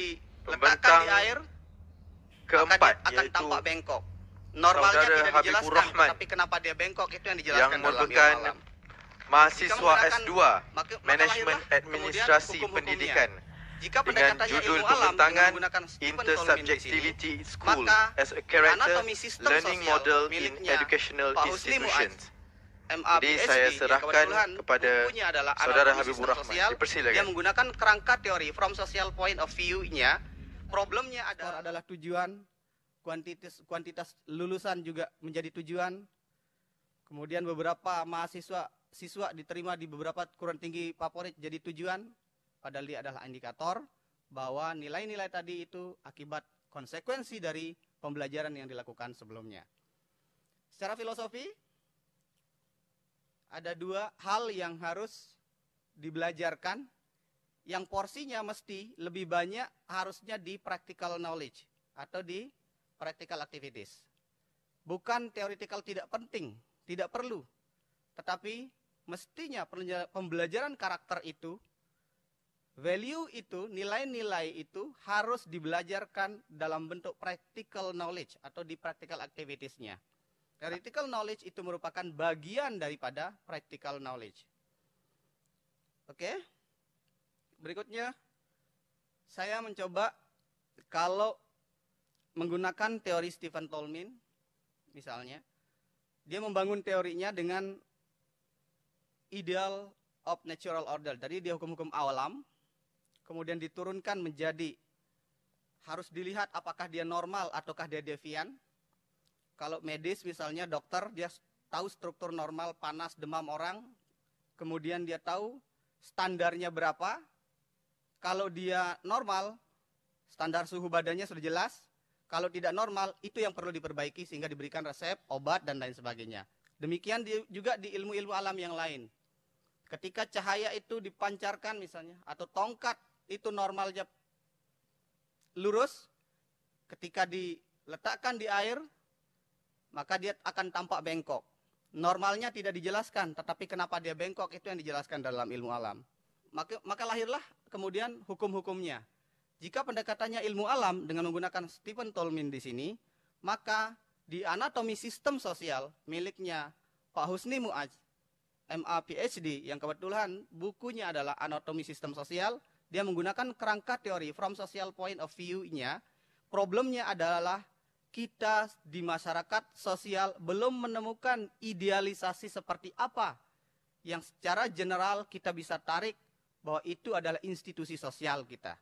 diletakkan di air, keempat maka dia akan yaitu tampak bengkok. Normalnya Saudara tidak Habibur dijelaskan, Rahman tapi kenapa dia bengkok itu yang yang dijelaskan dalam ilmu merupakan alam. mahasiswa menggunakan- S2 maka Manajemen lahirlah Administrasi kemudian hukum-hukumnya. Pendidikan Jika dengan pendekatannya judul ilmu alam dengan pembentangan menggunakan Stephen Tolman di sini, Intersubjectivity in School maka as a Character anatomi sistem Learning sosial Model in miliknya Educational Pak Husni Mu'adz, Institutions. MA Jadi PhD, saya yang serahkan kebetulan kepada bukunya adalah Saudara Anatomi Habibur Sistem Rahman. Sosial. Dipersilakan. Dia menggunakan kerangka teori from social point of view-nya. Problemnya adalah tujuan, kuantitas lulusan juga menjadi tujuan. Kemudian beberapa siswa diterima di beberapa perguruan tinggi favorit jadi tujuan, padahal dia adalah indikator bahwa nilai-nilai tadi itu akibat konsekuensi dari pembelajaran yang dilakukan sebelumnya. Secara filosofi, ada dua hal yang harus dibelajarkan, yang porsinya mesti lebih banyak harusnya di practical knowledge atau di practical activities. Bukan theoretical tidak penting, tidak perlu. Tetapi mestinya pembelajaran karakter itu, value itu, nilai-nilai itu harus dibelajarkan dalam bentuk practical knowledge atau di practical activities-nya. Theoretical knowledge itu merupakan bagian daripada practical knowledge. Oke. Berikutnya, saya mencoba kalau menggunakan teori Stephen Tolman, misalnya, dia membangun teorinya dengan ideal of natural order. Jadi dia hukum-hukum alam, kemudian diturunkan menjadi harus dilihat apakah dia normal ataukah dia devian. Kalau medis misalnya dokter, dia tahu struktur normal panas demam orang, kemudian dia tahu standarnya berapa. Kalau dia normal, standar suhu badannya sudah jelas. Kalau tidak normal, itu yang perlu diperbaiki sehingga diberikan resep, obat, dan lain sebagainya. Demikian juga di ilmu-ilmu alam yang lain. Ketika cahaya itu dipancarkan misalnya, atau tongkat itu normalnya lurus, ketika diletakkan di air, maka dia akan tampak bengkok. Normalnya tidak dijelaskan, tetapi kenapa dia bengkok itu yang dijelaskan dalam ilmu alam. Maka lahirlah kemudian hukum-hukumnya. Jika pendekatannya ilmu alam dengan menggunakan Stephen Tolman di sini, maka di anatomi sistem sosial miliknya Pak Husni Mu'adz, MA PhD, yang kebetulan bukunya adalah Anatomi Sistem Sosial, dia menggunakan kerangka teori from social point of view-nya. Problemnya adalah kita di masyarakat sosial belum menemukan idealisasi seperti apa yang secara general kita bisa tarik bahwa itu adalah institusi sosial kita.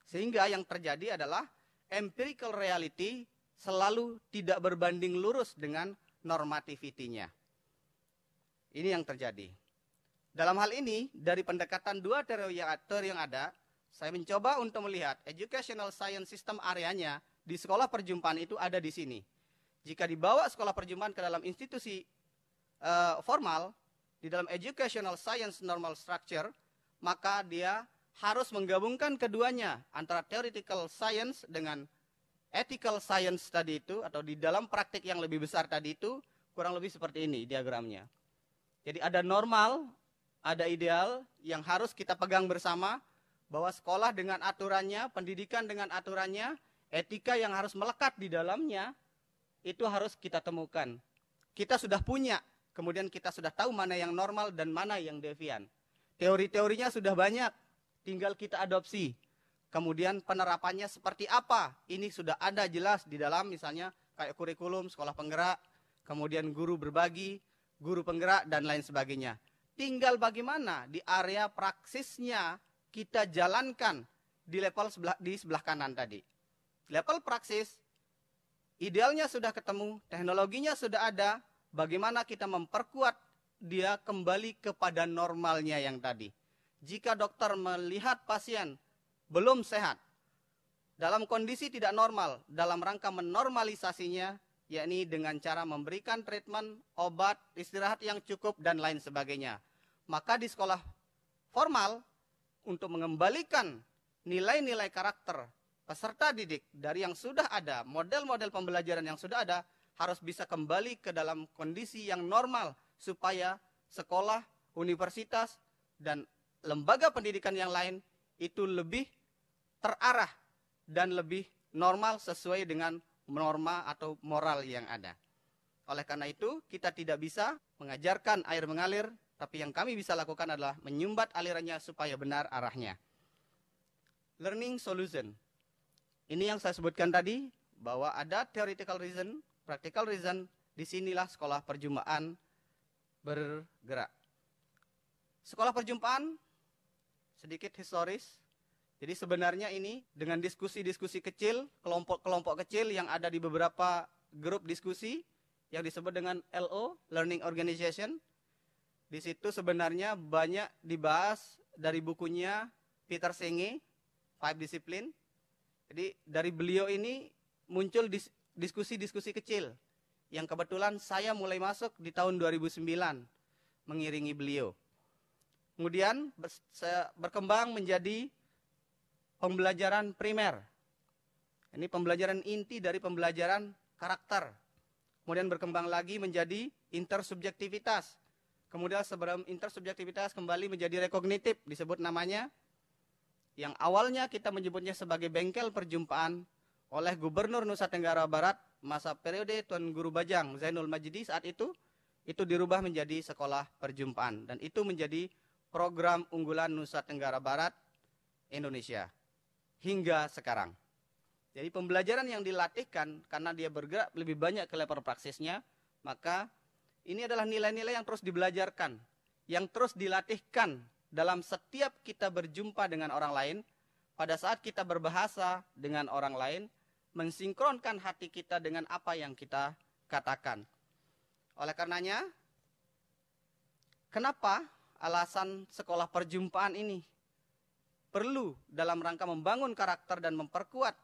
Sehingga yang terjadi adalah empirical reality selalu tidak berbanding lurus dengan normativity-nya. Ini yang terjadi. Dalam hal ini, dari pendekatan dua teori yang ada, saya mencoba untuk melihat educational science system areanya di sekolah perjumpaan itu ada di sini. Jika dibawa sekolah perjumpaan ke dalam institusi formal, di dalam educational science normal structure, maka dia harus menggabungkan keduanya, antara theoretical science dengan ethical science tadi itu, atau di dalam praktik yang lebih besar tadi itu, kurang lebih seperti ini diagramnya. Jadi ada normal, ada ideal yang harus kita pegang bersama, bahwa sekolah dengan aturannya, pendidikan dengan aturannya, etika yang harus melekat di dalamnya, itu harus kita temukan. Kita sudah punya, kemudian kita sudah tahu mana yang normal dan mana yang devian. Teori-teorinya sudah banyak, tinggal kita adopsi. Kemudian penerapannya seperti apa, ini sudah ada jelas di dalam misalnya kayak kurikulum, sekolah penggerak, kemudian guru berbagi, guru penggerak, dan lain sebagainya. Tinggal bagaimana di area praksisnya kita jalankan di level di sebelah kanan tadi. Level praksis, idealnya sudah ketemu, teknologinya sudah ada, bagaimana kita memperkuat dia kembali kepada normalnya yang tadi. Jika dokter melihat pasien belum sehat, dalam kondisi tidak normal, dalam rangka menormalisasinya, yakni dengan cara memberikan treatment, obat, istirahat yang cukup, dan lain sebagainya. Maka di sekolah formal, untuk mengembalikan nilai-nilai karakter peserta didik dari yang sudah ada, model-model pembelajaran yang sudah ada, harus bisa kembali ke dalam kondisi yang normal, supaya sekolah, universitas, dan lembaga pendidikan yang lain itu lebih terarah dan lebih normal sesuai dengan norma atau moral yang ada. Oleh karena itu, kita tidak bisa mengajarkan air mengalir, tapi yang kami bisa lakukan adalah menyumbat alirannya supaya benar arahnya. Learning solution. Ini yang saya sebutkan tadi, bahwa ada theoretical reason, practical reason, disinilah sekolah perjumpaan bergerak. Sekolah perjumpaan, sedikit historis. Jadi sebenarnya ini dengan diskusi-diskusi kecil, kelompok-kelompok kecil yang ada di beberapa grup diskusi, yang disebut dengan LO, Learning Organization. Di situ sebenarnya banyak dibahas dari bukunya Peter Senge, 5 Discipline. Jadi dari beliau ini muncul diskusi-diskusi kecil yang kebetulan saya mulai masuk di tahun 2009 mengiringi beliau. Kemudian berkembang menjadi pembelajaran primer. Ini pembelajaran inti dari pembelajaran karakter. Kemudian berkembang lagi menjadi intersubjektivitas. Kemudian sebelum intersubjektivitas kembali menjadi rekognitif, disebut namanya. Yang awalnya kita menyebutnya sebagai bengkel perjumpaan oleh Gubernur Nusa Tenggara Barat masa periode Tuan Guru Bajang Zainul Majidi saat itu dirubah menjadi sekolah perjumpaan. Dan itu menjadi program unggulan Nusa Tenggara Barat Indonesia hingga sekarang. Jadi pembelajaran yang dilatihkan karena dia bergerak lebih banyak ke level praksisnya, maka ini adalah nilai-nilai yang terus dibelajarkan, yang terus dilatihkan dalam setiap kita berjumpa dengan orang lain, pada saat kita berbahasa dengan orang lain, mensinkronkan hati kita dengan apa yang kita katakan. Oleh karenanya, kenapa alasan sekolah perjumpaan ini perlu dalam rangka membangun karakter dan memperkuat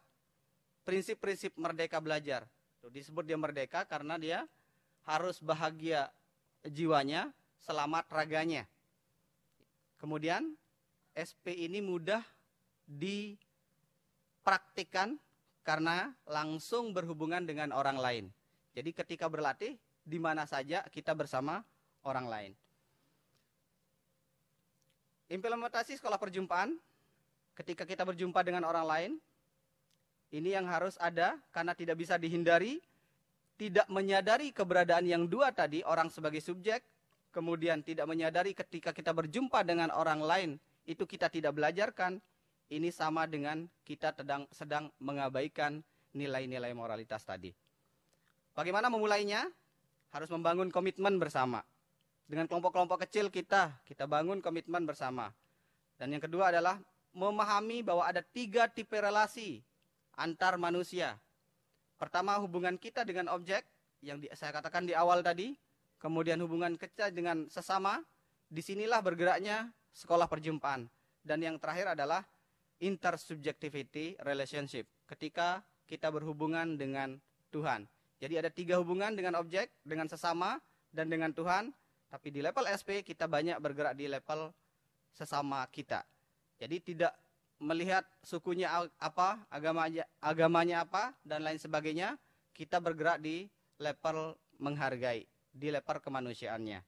prinsip-prinsip merdeka belajar. Disebut dia merdeka karena dia harus bahagia jiwanya, selamat raganya. Kemudian SP ini mudah dipraktikkan karena langsung berhubungan dengan orang lain. Jadi ketika berlatih, di mana saja kita bersama orang lain. Implementasi sekolah perjumpaan, ketika kita berjumpa dengan orang lain, ini yang harus ada karena tidak bisa dihindari, tidak menyadari keberadaan yang dua tadi, orang sebagai subjek, kemudian tidak menyadari ketika kita berjumpa dengan orang lain, itu kita tidak belajarkan, ini sama dengan kita sedang mengabaikan nilai-nilai moralitas tadi. Bagaimana memulainya? Harus membangun komitmen bersama. Dengan kelompok-kelompok kecil kita bangun komitmen bersama. Dan yang kedua adalah memahami bahwa ada 3 tipe relasi antar manusia. Pertama, hubungan kita dengan objek, yang saya katakan di awal tadi. Kemudian hubungan kita dengan sesama, disinilah bergeraknya sekolah perjumpaan. Dan yang terakhir adalah intersubjectivity relationship, ketika kita berhubungan dengan Tuhan. Jadi ada 3 hubungan dengan objek, dengan sesama, dan dengan Tuhan. Tapi di level SP kita banyak bergerak di level sesama kita. Jadi tidak melihat sukunya apa, agamanya apa, dan lain sebagainya. Kita bergerak di level menghargai, di level kemanusiaannya.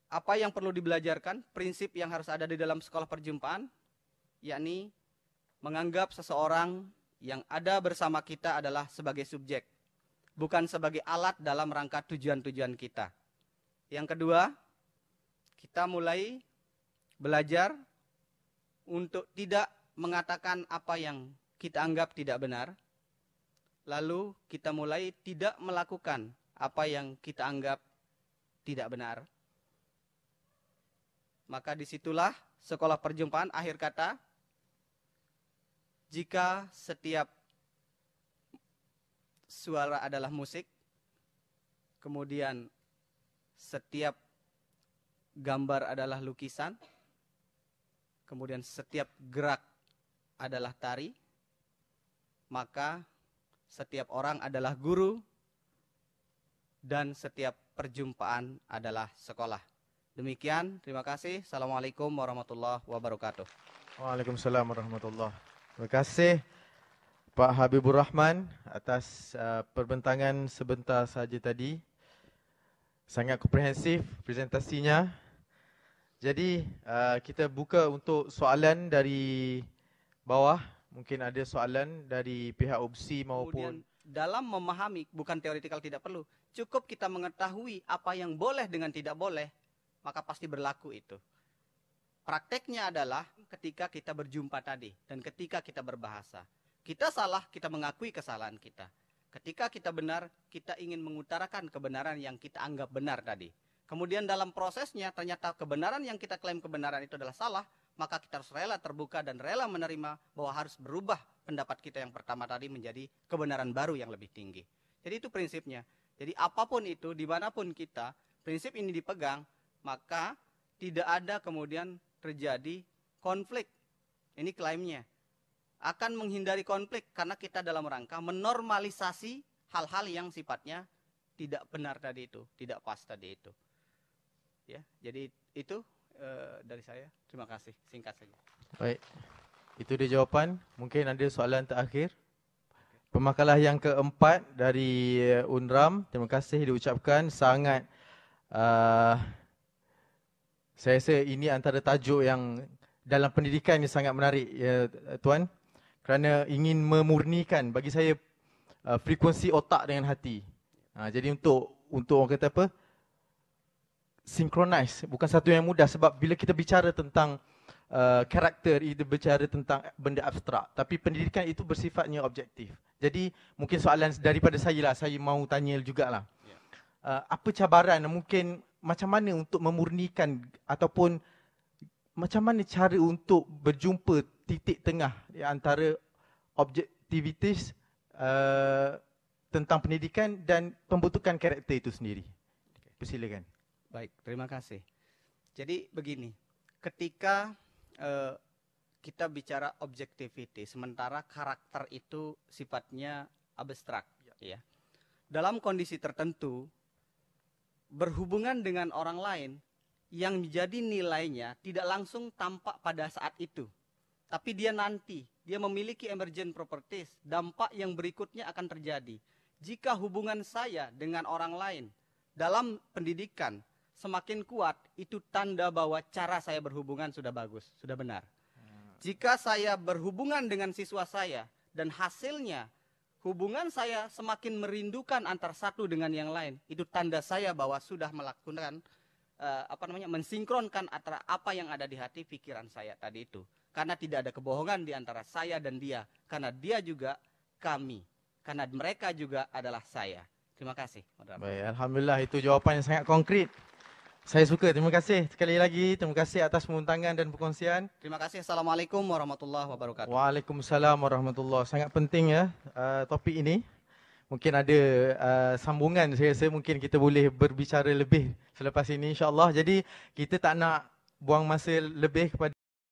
Apa yang perlu dibelajarkan, prinsip yang harus ada di dalam sekolah perjumpaan, yakni menganggap seseorang yang ada bersama kita adalah sebagai subjek, bukan sebagai alat dalam rangka tujuan-tujuan kita. Yang kedua, kita mulai belajar untuk tidak mengatakan apa yang kita anggap tidak benar, lalu kita mulai tidak melakukan apa yang kita anggap tidak benar. Maka disitulah sekolah perjumpaan akhir kata, jika setiap suara adalah musik, kemudian setiap gambar adalah lukisan, kemudian setiap gerak adalah tari, maka setiap orang adalah guru, dan setiap perjumpaan adalah sekolah. Demikian, terima kasih. Assalamualaikum warahmatullahi wabarakatuh. Waalaikumsalam warahmatullahi wabarakatuh. Terima kasih Pak Habibur Rahman atas perbentangan sebentar saja tadi. Sangat komprehensif presentasinya. Jadi kita buka untuk soalan dari bawah. Mungkin ada soalan dari pihak opsi Kemudian maupun dalam memahami, bukan teoretikal tidak perlu, cukup kita mengetahui apa yang boleh dengan tidak boleh, maka pasti berlaku itu. Prakteknya adalah ketika kita berjumpa tadi dan ketika kita berbahasa. Kita salah, kita mengakui kesalahan kita. Ketika kita benar, kita ingin mengutarakan kebenaran yang kita anggap benar tadi. Kemudian dalam prosesnya ternyata kebenaran yang kita klaim kebenaran itu adalah salah, maka kita harus rela terbuka dan rela menerima bahwa harus berubah pendapat kita yang pertama tadi menjadi kebenaran baru yang lebih tinggi. Jadi itu prinsipnya. Jadi apapun itu, dimanapun kita, prinsip ini dipegang, maka tidak ada kemudian terjadi konflik. Ini klaimnya. Akan menghindari konflik karena kita dalam rangka menormalisasi hal-hal yang sifatnya tidak benar tadi itu, tidak pas tadi itu. Ya, jadi itu dari saya. Terima kasih. Singkat saja. baik. Itu dia jawapan. Mungkin ada soalan terakhir. Pemakalah yang keempat dari UNRAM. Terima kasih diucapkan. Sangat saya rasa ini antara tajuk yang dalam pendidikan ini sangat menarik, ya, Tuan. Kerana ingin memurnikan, bagi saya, frekuensi otak dengan hati. Jadi untuk orang kata apa, synchronize, bukan satu yang mudah. Sebab bila kita bicara tentang karakter, itu bicara tentang benda abstrak. Tapi pendidikan itu bersifatnya objektif. Jadi mungkin soalan daripada saya lah, saya mau tanya jugalah. Apa cabaran, mungkin macam mana untuk memurnikan ataupun macam mana cara untuk berjumpa titik tengah di antara objektivitas tentang pendidikan dan pembentukan karakter itu sendiri. Persilakan. Baik, terima kasih. Jadi begini, ketika kita bicara objektivity, sementara karakter itu sifatnya abstrak, ya. Dalam kondisi tertentu, berhubungan dengan orang lain yang menjadi nilainya tidak langsung tampak pada saat itu. Tapi dia nanti, dia memiliki emergent properties, dampak yang berikutnya akan terjadi. Jika hubungan saya dengan orang lain dalam pendidikan semakin kuat, itu tanda bahwa cara saya berhubungan sudah bagus, sudah benar. Jika saya berhubungan dengan siswa saya dan hasilnya hubungan saya semakin merindukan antar satu dengan yang lain, itu tanda saya bahwa sudah melakukan mensinkronkan antara apa yang ada di hati pikiran saya tadi itu. Karena tidak ada kebohongan di antara saya dan dia, karena dia juga kami, karena mereka juga adalah saya. Terima kasih. Baik, alhamdulillah, itu jawapan yang sangat konkret. Saya suka. Terima kasih sekali lagi. Terima kasih atas pembincangan dan perkongsian. Terima kasih. Assalamualaikum warahmatullahi wabarakatuh. Waalaikumsalam warahmatullahi. Sangat penting ya topik ini. Mungkin ada sambungan, saya rasa mungkin kita boleh berbicara lebih selepas ini, insya-Allah. Jadi kita tak nak buang masa lebih kepada